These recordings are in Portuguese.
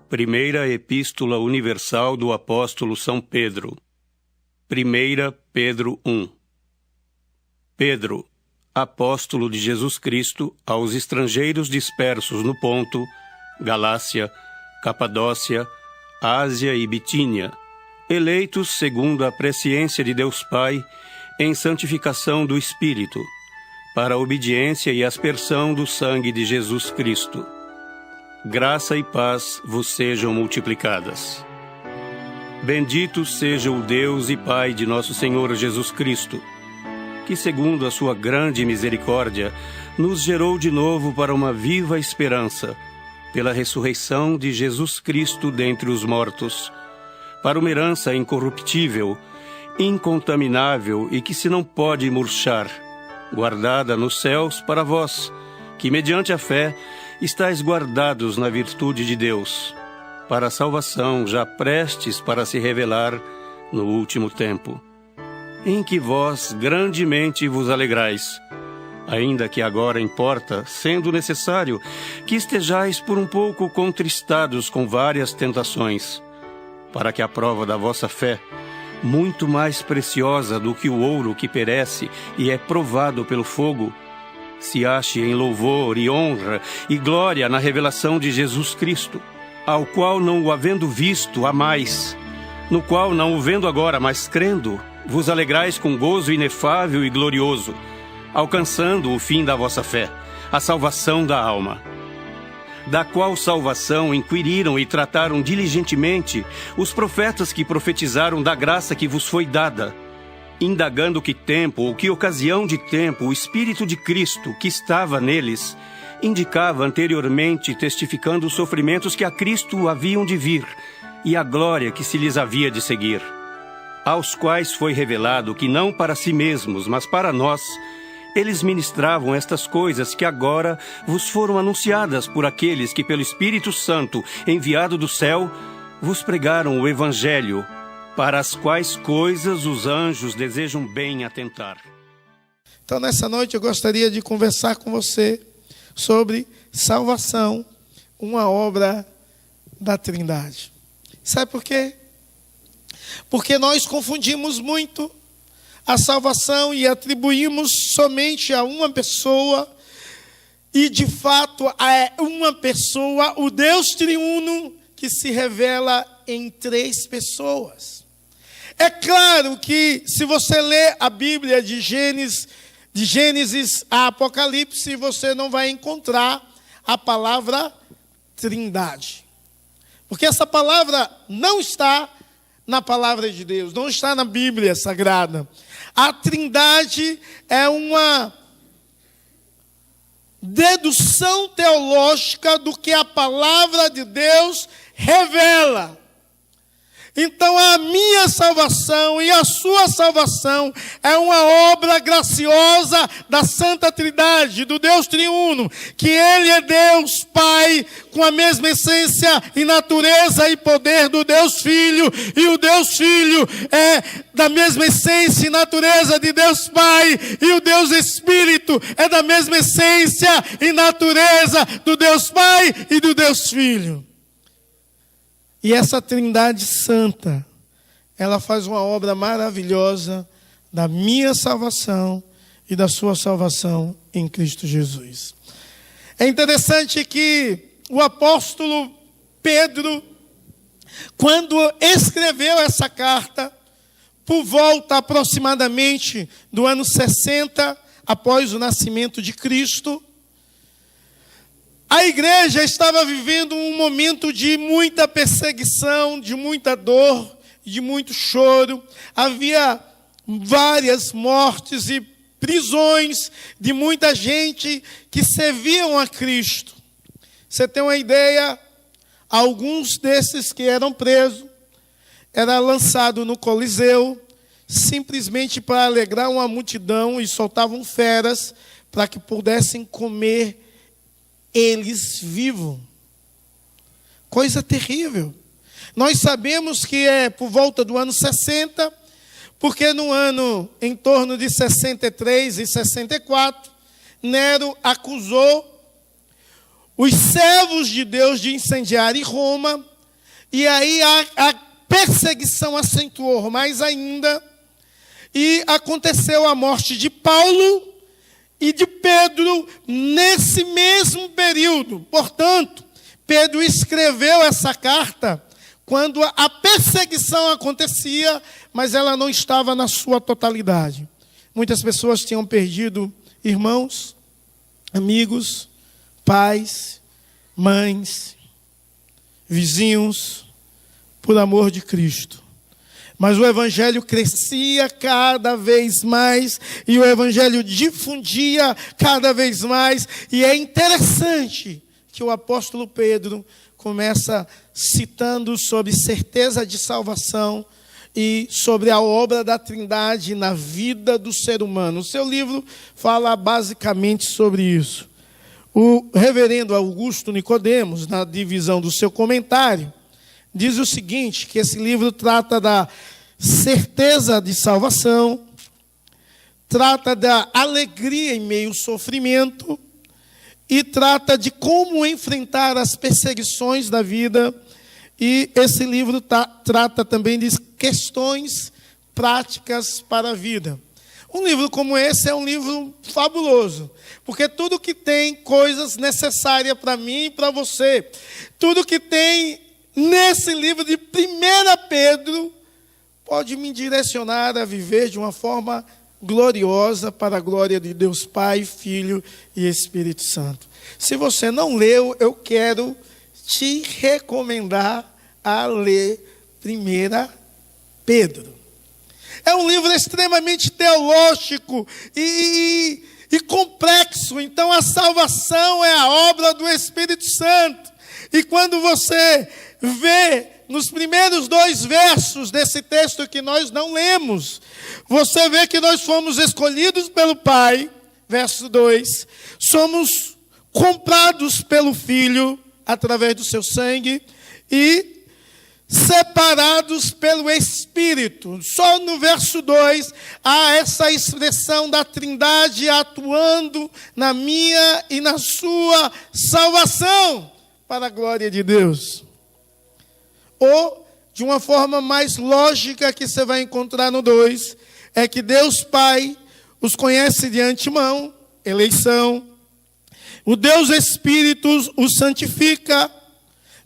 Primeira Epístola Universal do Apóstolo São Pedro. 1 Pedro 1. Pedro, apóstolo de Jesus Cristo, aos estrangeiros dispersos no Ponto, Galácia, Capadócia, Ásia e Bitínia, eleitos segundo a presciência de Deus Pai, em santificação do Espírito, para a obediência e aspersão do sangue de Jesus Cristo. Graça e paz vos sejam multiplicadas. Bendito seja o Deus e Pai de nosso Senhor Jesus Cristo, que, segundo a sua grande misericórdia, nos gerou de novo para uma viva esperança, pela ressurreição de Jesus Cristo dentre os mortos, para uma herança incorruptível, incontaminável e que se não pode murchar, guardada nos céus para vós, que, mediante a fé, estáis guardados na virtude de Deus, para a salvação já prestes para se revelar no último tempo, em que vós grandemente vos alegrais, ainda que agora importa, sendo necessário, que estejais por um pouco contristados com várias tentações, para que a prova da vossa fé, muito mais preciosa do que o ouro que perece e é provado pelo fogo, se ache em louvor e honra e glória na revelação de Jesus Cristo, ao qual, não o havendo visto, amais, no qual, não o vendo agora, mas crendo, vos alegrais com gozo inefável e glorioso, alcançando o fim da vossa fé, a salvação da alma. Da qual salvação inquiriram e trataram diligentemente os profetas que profetizaram da graça que vos foi dada, indagando que tempo ou que ocasião de tempo o Espírito de Cristo, que estava neles, indicava anteriormente, testificando os sofrimentos que a Cristo haviam de vir e a glória que se lhes havia de seguir, aos quais foi revelado que não para si mesmos, mas para nós, eles ministravam estas coisas que agora vos foram anunciadas por aqueles que pelo Espírito Santo, enviado do céu, vos pregaram o Evangelho, para as quais coisas os anjos desejam bem atentar. Então, nessa noite, eu gostaria de conversar com você sobre salvação, uma obra da Trindade. Sabe por quê? Porque nós confundimos muito a salvação e atribuímos somente a uma pessoa, e de fato é uma pessoa, o Deus triuno, que se revela em três pessoas. É claro que, se você ler a Bíblia de Gênesis a Apocalipse, você não vai encontrar a palavra Trindade. Porque essa palavra não está na palavra de Deus, não está na Bíblia Sagrada. A Trindade é uma dedução teológica do que a palavra de Deus revela. Então a minha salvação e a sua salvação é uma obra graciosa da Santa Trindade, do Deus triuno, que Ele é Deus Pai, com a mesma essência e natureza e poder do Deus Filho, e o Deus Filho é da mesma essência e natureza de Deus Pai, e o Deus Espírito é da mesma essência e natureza do Deus Pai e do Deus Filho. E essa Trindade Santa, ela faz uma obra maravilhosa da minha salvação e da sua salvação em Cristo Jesus. É interessante que o apóstolo Pedro, quando escreveu essa carta, por volta aproximadamente do ano 60, após o nascimento de Cristo, a igreja estava vivendo um momento de muita perseguição, de muita dor, de muito choro. Havia várias mortes e prisões de muita gente que serviam a Cristo. Você tem uma ideia? Alguns desses que eram presos eram lançados no Coliseu, simplesmente para alegrar uma multidão, e soltavam feras para que pudessem comer eles vivos. coisa terrível. Nós sabemos que é por volta do ano 60, porque no ano em torno de 63 e 64, Nero acusou os servos de Deus de incendiarem Roma, e aí a perseguição acentuou mais ainda, e aconteceu a morte de Paulo e de Pedro nesse mesmo período. Portanto, Pedro escreveu essa carta quando a perseguição acontecia, mas ela não estava na sua totalidade. Muitas pessoas tinham perdido irmãos, amigos, pais, mães, vizinhos, por amor de Cristo. Mas o evangelho crescia cada vez mais, e o evangelho difundia cada vez mais, e é interessante que o apóstolo Pedro começa citando sobre certeza de salvação e sobre a obra da Trindade na vida do ser humano. O seu livro fala basicamente sobre isso. O reverendo Augusto Nicodemos, na divisão do seu comentário, diz o seguinte, que esse livro trata da certeza de salvação, trata da alegria em meio ao sofrimento e trata de como enfrentar as perseguições da vida. E esse livro trata também de questões práticas para a vida. Um livro como esse é um livro fabuloso, porque tudo que tem coisas necessárias para mim e para você, tudo que tem nesse livro de 1 Pedro, pode me direcionar a viver de uma forma gloriosa para a glória de Deus Pai, Filho e Espírito Santo. Se você não leu, eu quero te recomendar a ler 1 Pedro. É um livro extremamente teológico e complexo. Então, a salvação é a obra do Espírito Santo. E quando você vê nos primeiros 2 versos desse texto que nós não lemos, você vê que nós fomos escolhidos pelo Pai, verso 2, somos comprados pelo Filho através do seu sangue e separados pelo Espírito. Só no verso 2 há essa expressão da Trindade atuando na minha e na sua salvação para a glória de Deus. Ou, de uma forma mais lógica que você vai encontrar no 2, é que Deus Pai os conhece de antemão, eleição. O Deus Espírito os santifica.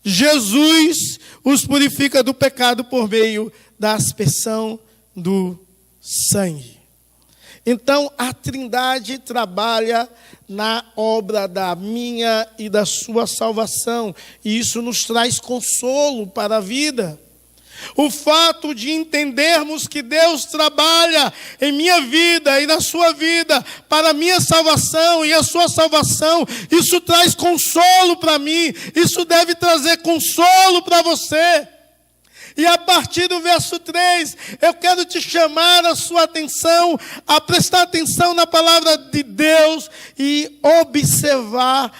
Jesus os purifica do pecado por meio da aspersão do sangue. Então, a Trindade trabalha na obra da minha e da sua salvação. E isso nos traz consolo para a vida. O fato de entendermos que Deus trabalha em minha vida e na sua vida para a minha salvação e a sua salvação, isso traz consolo para mim, isso deve trazer consolo para você. E a partir do verso 3, eu quero te chamar a sua atenção, a prestar atenção na palavra de Deus e observar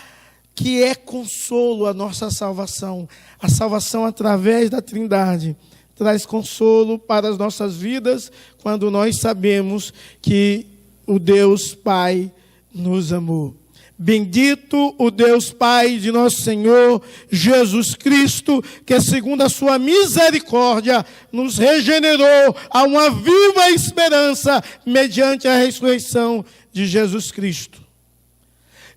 que é consolo a nossa salvação. A salvação através da Trindade traz consolo para as nossas vidas quando nós sabemos que o Deus Pai nos amou. Bendito o Deus Pai de nosso Senhor Jesus Cristo, que segundo a sua misericórdia nos regenerou a uma viva esperança mediante a ressurreição de Jesus Cristo.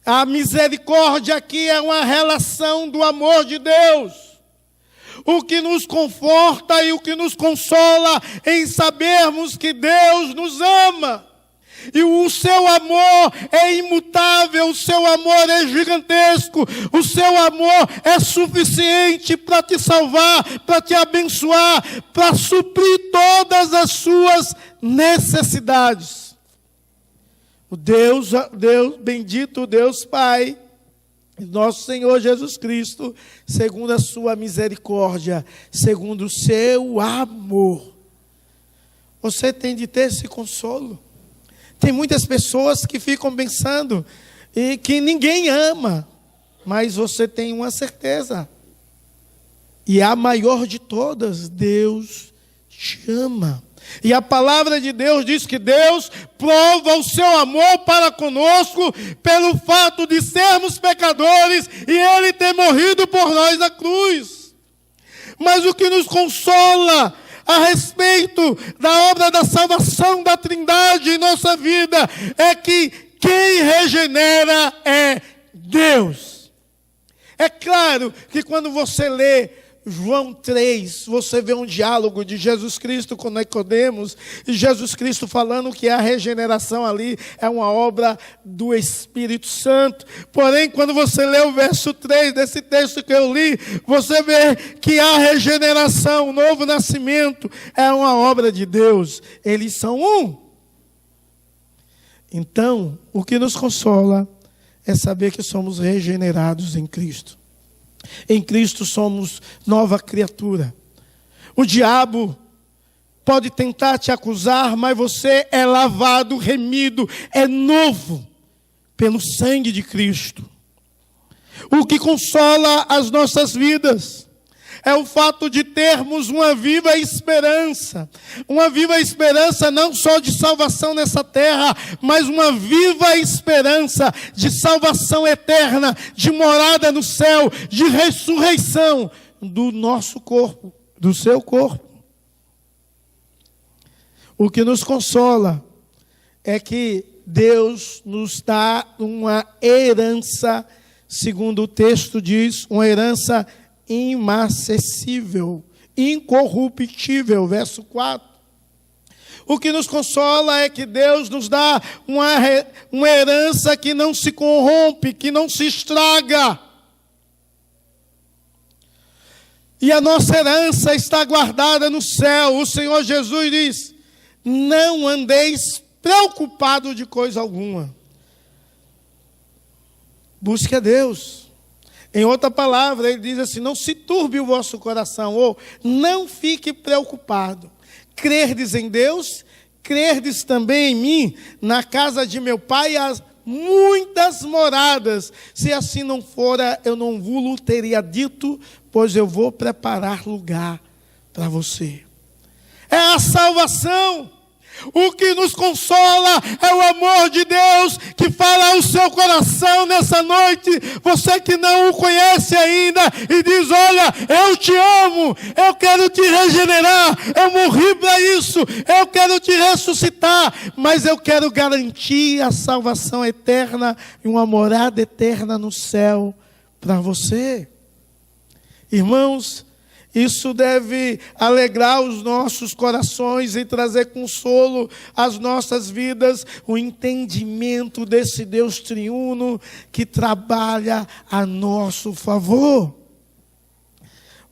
A misericórdia aqui é uma relação do amor de Deus. O que nos conforta e o que nos consola em sabermos que Deus nos ama. E o seu amor é imutável, o seu amor é gigantesco, o seu amor é suficiente para te salvar, para te abençoar, para suprir todas as suas necessidades. O Deus, bendito Deus Pai, nosso Senhor Jesus Cristo, segundo a sua misericórdia, segundo o seu amor. Você tem de ter esse consolo. Tem muitas pessoas que ficam pensando que ninguém ama, mas você tem uma certeza. E a maior de todas, Deus te ama. E a palavra de Deus diz que Deus prova o seu amor para conosco pelo fato de sermos pecadores e Ele ter morrido por nós na cruz. Mas o que nos consola a respeito da obra da salvação da Trindade em nossa vida é que quem regenera é Deus. É claro que quando você lê João 3, você vê um diálogo de Jesus Cristo com Nicodemos, e Jesus Cristo falando que a regeneração ali é uma obra do Espírito Santo. Porém, quando você lê o verso 3 desse texto que eu li, você vê que a regeneração, o novo nascimento, é uma obra de Deus. Eles são um. Então, o que nos consola é saber que somos regenerados em Cristo. Em Cristo somos nova criatura. O diabo pode tentar te acusar, mas você é lavado, remido, é novo pelo sangue de Cristo. O que consola as nossas vidas é o fato de termos uma viva esperança. Uma viva esperança não só de salvação nessa terra, mas uma viva esperança de salvação eterna, de morada no céu, de ressurreição do nosso corpo, do seu corpo. O que nos consola é que Deus nos dá uma herança, segundo o texto diz, uma herança inacessível, incorruptível, verso 4. O que nos consola é que Deus nos dá uma herança que não se corrompe, que não se estraga. E a nossa herança está guardada no céu. O Senhor Jesus diz: não andeis preocupado de coisa alguma. Busque a Deus. Em outra palavra, ele diz assim: não se turbe o vosso coração, ou não fique preocupado. Crerdes em Deus, crerdes também em mim. Na casa de meu pai há muitas moradas. Se assim não fora, eu não vos teria dito, pois eu vou preparar lugar para você. É a salvação. O que nos consola é o amor de Deus que fala ao seu coração nessa noite. Você que não o conhece ainda e diz: olha, eu te amo, eu quero te regenerar, eu morri para isso, eu quero te ressuscitar, mas eu quero garantir a salvação eterna e uma morada eterna no céu para você. Irmãos, isso deve alegrar os nossos corações e trazer consolo às nossas vidas, o entendimento desse Deus triuno que trabalha a nosso favor.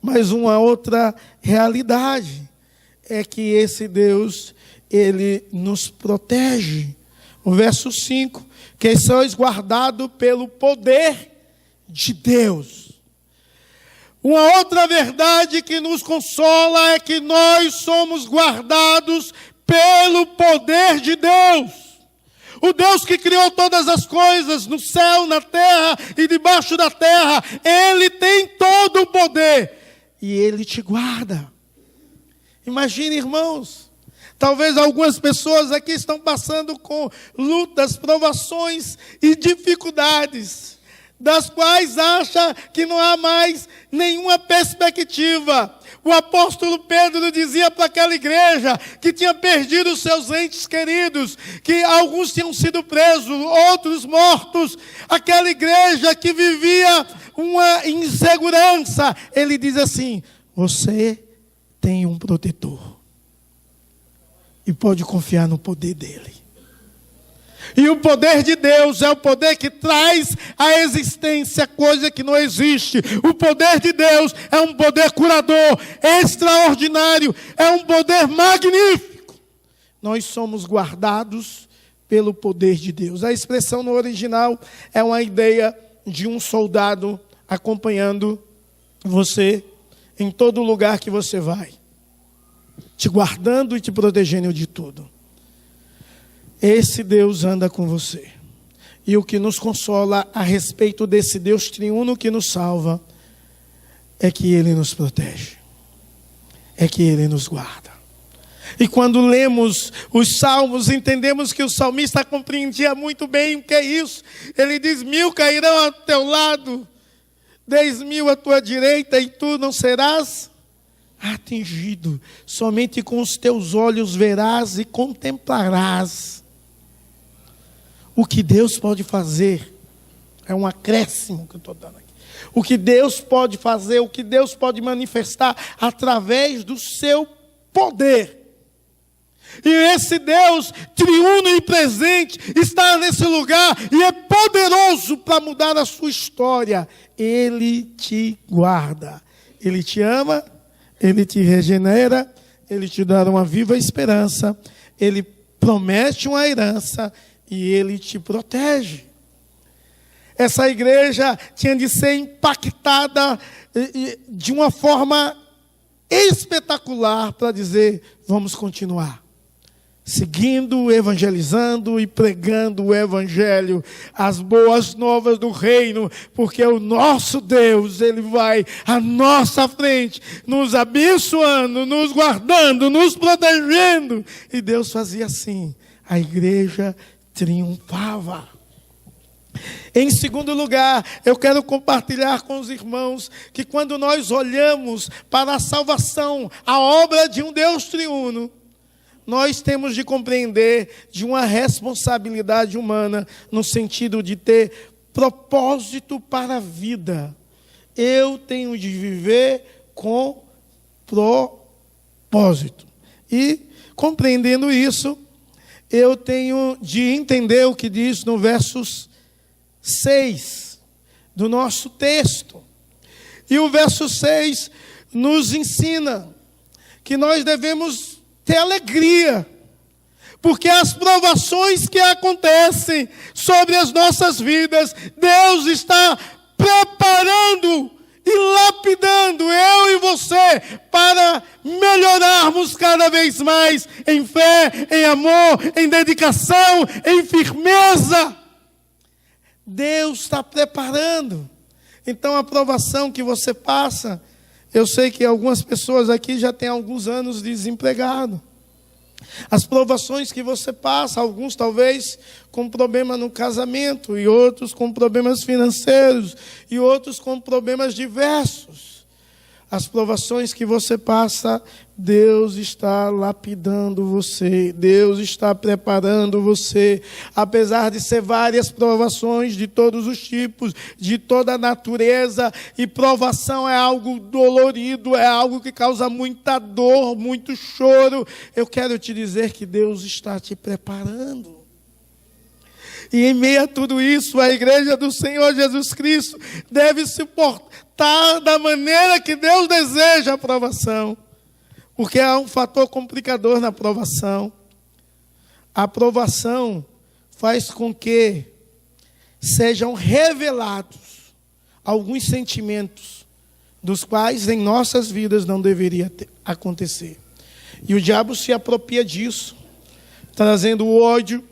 Mas uma outra realidade é que esse Deus, ele nos protege. O verso 5, que sois guardados pelo poder de Deus. Uma outra verdade que nos consola é que nós somos guardados pelo poder de Deus. O Deus que criou todas as coisas, no céu, na terra e debaixo da terra, Ele tem todo o poder e Ele te guarda. Imagine, irmãos, talvez algumas pessoas aqui estão passando com lutas, provações e dificuldades, das quais acha que não há mais nenhuma perspectiva. O apóstolo Pedro dizia para aquela igreja que tinha perdido os seus entes queridos, que alguns tinham sido presos, outros mortos, aquela igreja que vivia uma insegurança. Ele diz assim: você tem um protetor e pode confiar no poder dele. E o poder de Deus é o poder que traz à existência coisa que não existe. O poder de Deus é um poder curador, extraordinário, é um poder magnífico. Nós somos guardados pelo poder de Deus. A expressão no original é uma ideia de um soldado acompanhando você em todo lugar que você vai, te guardando e te protegendo de tudo. Esse Deus anda com você. E o que nos consola a respeito desse Deus triuno que nos salva é que Ele nos protege, é que Ele nos guarda. E quando lemos os salmos, entendemos que o salmista compreendia muito bem o que é isso. Ele diz: 1000 cairão ao teu lado, 10.000 à tua direita, e tu não serás atingido. Somente com os teus olhos verás e contemplarás o que Deus pode fazer. É um acréscimo que eu estou dando aqui. O que Deus pode fazer, o que Deus pode manifestar através do seu poder. E esse Deus triuno e presente está nesse lugar e é poderoso para mudar a sua história. Ele te guarda, Ele te ama, Ele te regenera, Ele te dá uma viva esperança, Ele promete uma herança e Ele te protege. Essa igreja tinha de ser impactada de uma forma espetacular para dizer: vamos continuar seguindo, evangelizando e pregando o evangelho, as boas novas do reino, porque o nosso Deus, Ele vai à nossa frente, nos abençoando, nos guardando, nos protegendo. E Deus fazia assim, a igreja triunfava. Em segundo lugar, eu quero compartilhar com os irmãos que quando nós olhamos para a salvação, a obra de um Deus triuno, nós temos de compreender de uma responsabilidade humana no sentido de ter propósito para a vida. Eu tenho de viver com propósito. E, compreendendo isso, eu tenho de entender o que diz no versos 6 do nosso texto. E o verso 6 nos ensina que nós devemos ter alegria, porque as provações que acontecem sobre as nossas vidas, Deus está preparando e lapidando eu e você para melhorarmos cada vez mais em fé, em amor, em dedicação, em firmeza. Deus está preparando. Então a provação que você passa, eu sei que algumas pessoas aqui já têm alguns anos desempregado. As provações que você passa, alguns talvez com problema no casamento, e outros com problemas financeiros, e outros com problemas diversos. As provações que você passa, Deus está lapidando você, Deus está preparando você. Apesar de ser várias provações de todos os tipos, de toda a natureza, e provação é algo dolorido, é algo que causa muita dor, muito choro. Eu quero te dizer que Deus está te preparando. E em meio a tudo isso, a igreja do Senhor Jesus Cristo deve se portar da maneira que Deus deseja a aprovação. Porque há um fator complicador na aprovação. A aprovação faz com que sejam revelados alguns sentimentos dos quais em nossas vidas não deveria acontecer. E o diabo se apropria disso, trazendo ódio,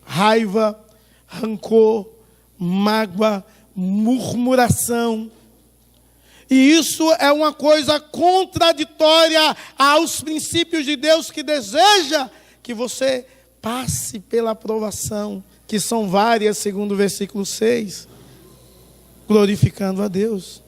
raiva, rancor, mágoa, murmuração. E isso é uma coisa contraditória aos princípios de Deus, que deseja que você passe pela aprovação, que são várias, segundo o versículo 6, glorificando a Deus,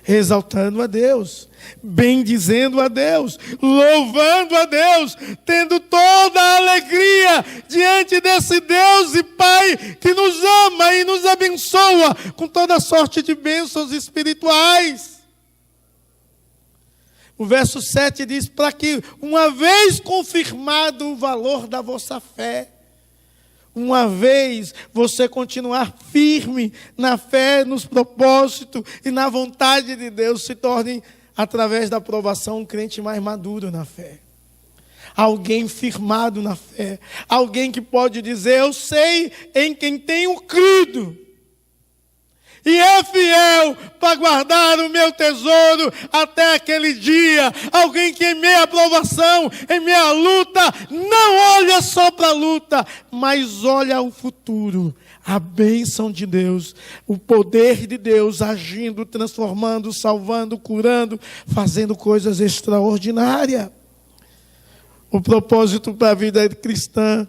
exaltando a Deus, bendizendo a Deus, louvando a Deus, tendo toda a alegria diante desse Deus e Pai que nos ama e nos abençoa com toda sorte de bênçãos espirituais. O verso 7 diz: para que, uma vez confirmado o valor da vossa fé, uma vez você continuar firme na fé, nos propósitos e na vontade de Deus, se torne, através da aprovação, um crente mais maduro na fé. Alguém firmado na fé. Alguém que pode dizer: eu sei em quem tenho crido. E é fiel para guardar o meu tesouro até aquele dia. Alguém que em meia aprovação, em meia luta, não olha só para a luta, mas olha ao futuro. a bênção de Deus, o poder de Deus agindo, transformando, salvando, curando, fazendo coisas extraordinárias. O propósito para a vida cristã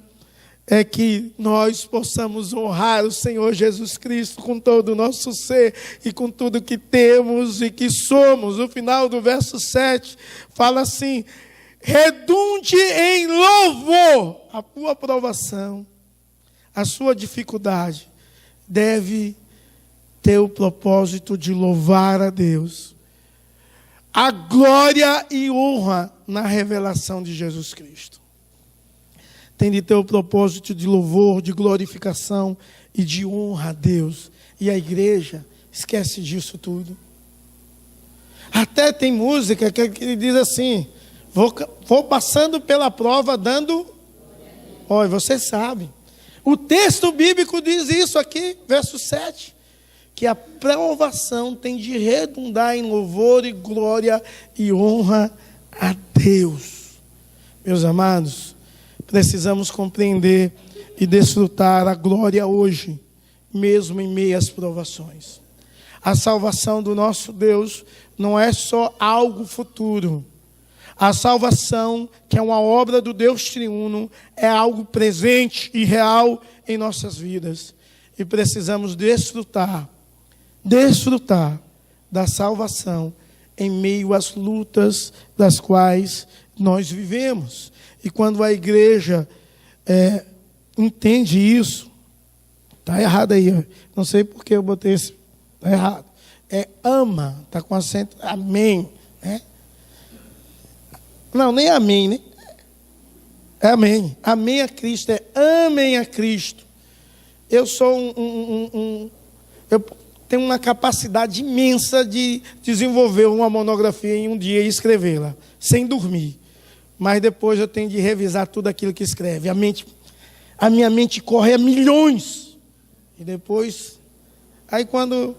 é que nós possamos honrar o Senhor Jesus Cristo com todo o nosso ser e com tudo que temos e que somos. No final do verso 7, fala assim: redunde em louvor. A tua provação, a sua dificuldade deve ter o propósito de louvar a Deus. A glória e honra na revelação de Jesus Cristo. Tem de ter o propósito de louvor, de glorificação e de honra a Deus. E a igreja esquece disso tudo. Até tem música que diz assim: vou passando pela prova dando... Olha, você sabe. O texto bíblico diz isso aqui, verso 7. Que a provação tem de redundar em louvor e glória e honra a Deus. Meus amados, precisamos compreender e desfrutar a glória hoje, mesmo em meio às provações. A salvação do nosso Deus não é só algo futuro. A salvação, que é uma obra do Deus triuno, é algo presente e real em nossas vidas. E precisamos desfrutar da salvação em meio às lutas das quais nós vivemos. E quando a igreja entende isso, está errado aí, não sei porque eu botei esse, está errado. Ama, está com acento, amém, né? Não, nem amém, né? É amém. Amém a Cristo, amem a Cristo. Eu sou eu tenho uma capacidade imensa de desenvolver uma monografia em um dia e escrevê-la, sem dormir. Mas depois eu tenho de revisar tudo aquilo que escreve. A minha mente corre a milhões. E depois, aí quando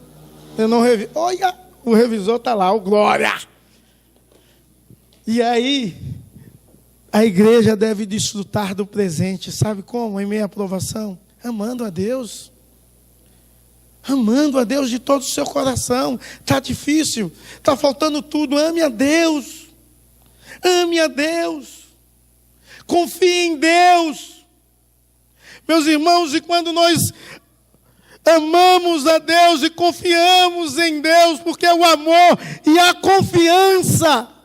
eu não reviso, olha, o revisor está lá, o glória. E aí, a igreja deve desfrutar do presente. Sabe como? Em meio à provação? Amando a Deus. Amando a Deus de todo o seu coração. Está difícil, está faltando tudo. Ame a Deus. Ame a Deus. Confie em Deus. Meus irmãos, e quando nós amamos a Deus e confiamos em Deus, porque o amor e a confiança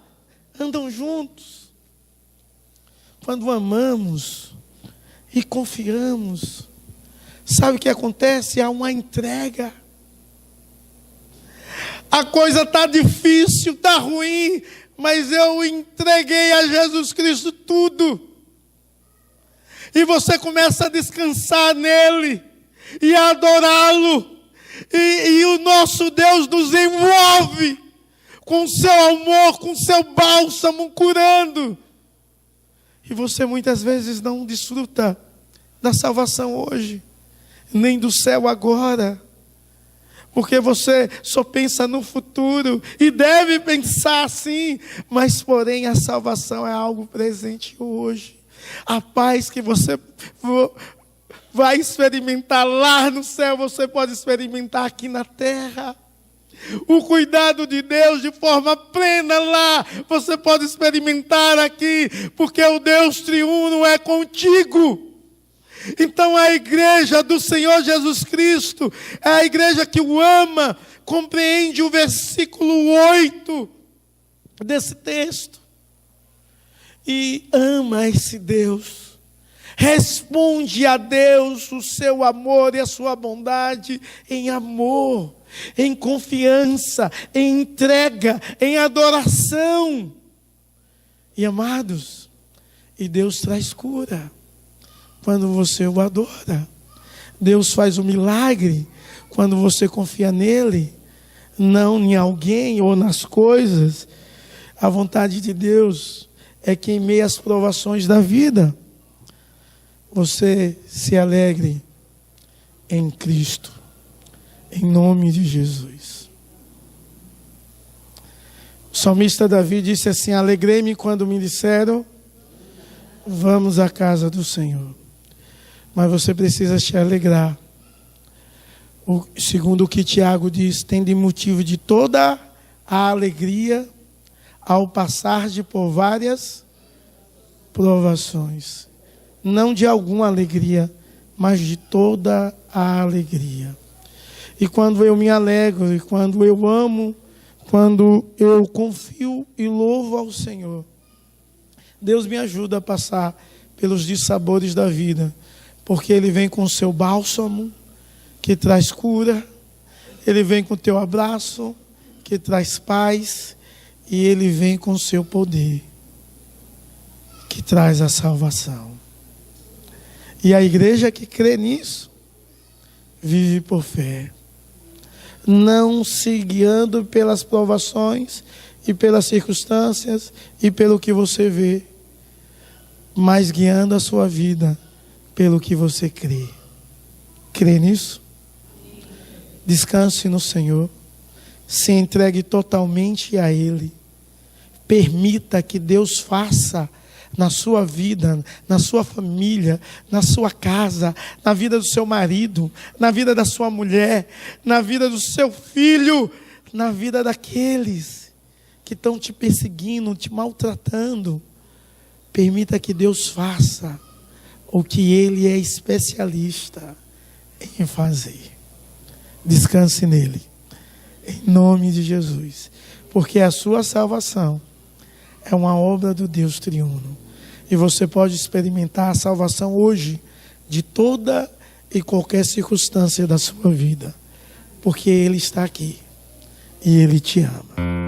andam juntos. Quando amamos e confiamos, sabe o que acontece? Há uma entrega. A coisa está difícil, está ruim, mas eu entreguei a Jesus Cristo tudo. E você começa a descansar nele e a adorá-lo. E o nosso Deus nos envolve com o seu amor, com o seu bálsamo, curando. E você muitas vezes não desfruta da salvação hoje, nem do céu agora, porque você só pensa no futuro, e deve pensar assim, mas porém a salvação é algo presente hoje. A paz que você vai experimentar lá no céu, você pode experimentar aqui na terra. O cuidado de Deus de forma plena lá, você pode experimentar aqui, porque o Deus triuno é contigo. Então a igreja do Senhor Jesus Cristo é a igreja que o ama, compreende o versículo 8 desse texto e ama esse Deus. Responde a Deus o seu amor e a sua bondade em amor, em confiança, em entrega, em adoração. E amados, e Deus traz cura quando você o adora. Deus faz um milagre quando você confia nele, não em alguém ou nas coisas. A vontade de Deus é que em meio às provações da vida, você se alegre em Cristo, em nome de Jesus. O salmista Davi disse assim: alegrei-me quando me disseram, vamos à casa do Senhor. Mas você precisa se alegrar Segundo o que Tiago diz, tende motivo de toda a alegria ao passar por várias provações. Não de alguma alegria, mas de toda a alegria. E quando eu me alegro, e quando eu amo, quando eu confio e louvo ao Senhor, Deus me ajuda a passar pelos dissabores da vida, porque Ele vem com o seu bálsamo, que traz cura, Ele vem com o teu abraço, que traz paz, e Ele vem com o seu poder, que traz a salvação. E a igreja que crê nisso, vive por fé, não se guiando pelas provações e pelas circunstâncias e pelo que você vê, mas guiando a sua vida pelo que você crê. Crê nisso? Descanse no Senhor, se entregue totalmente a Ele, permita que Deus faça na sua vida, na sua família, na sua casa, na vida do seu marido, na vida da sua mulher, na vida do seu filho, na vida daqueles que estão te perseguindo, te maltratando. Permita que Deus faça o que Ele é especialista em fazer. Descanse nele, em nome de Jesus, porque a sua salvação é uma obra do Deus triuno. E você pode experimentar a salvação hoje de toda e qualquer circunstância da sua vida, porque Ele está aqui e Ele te ama.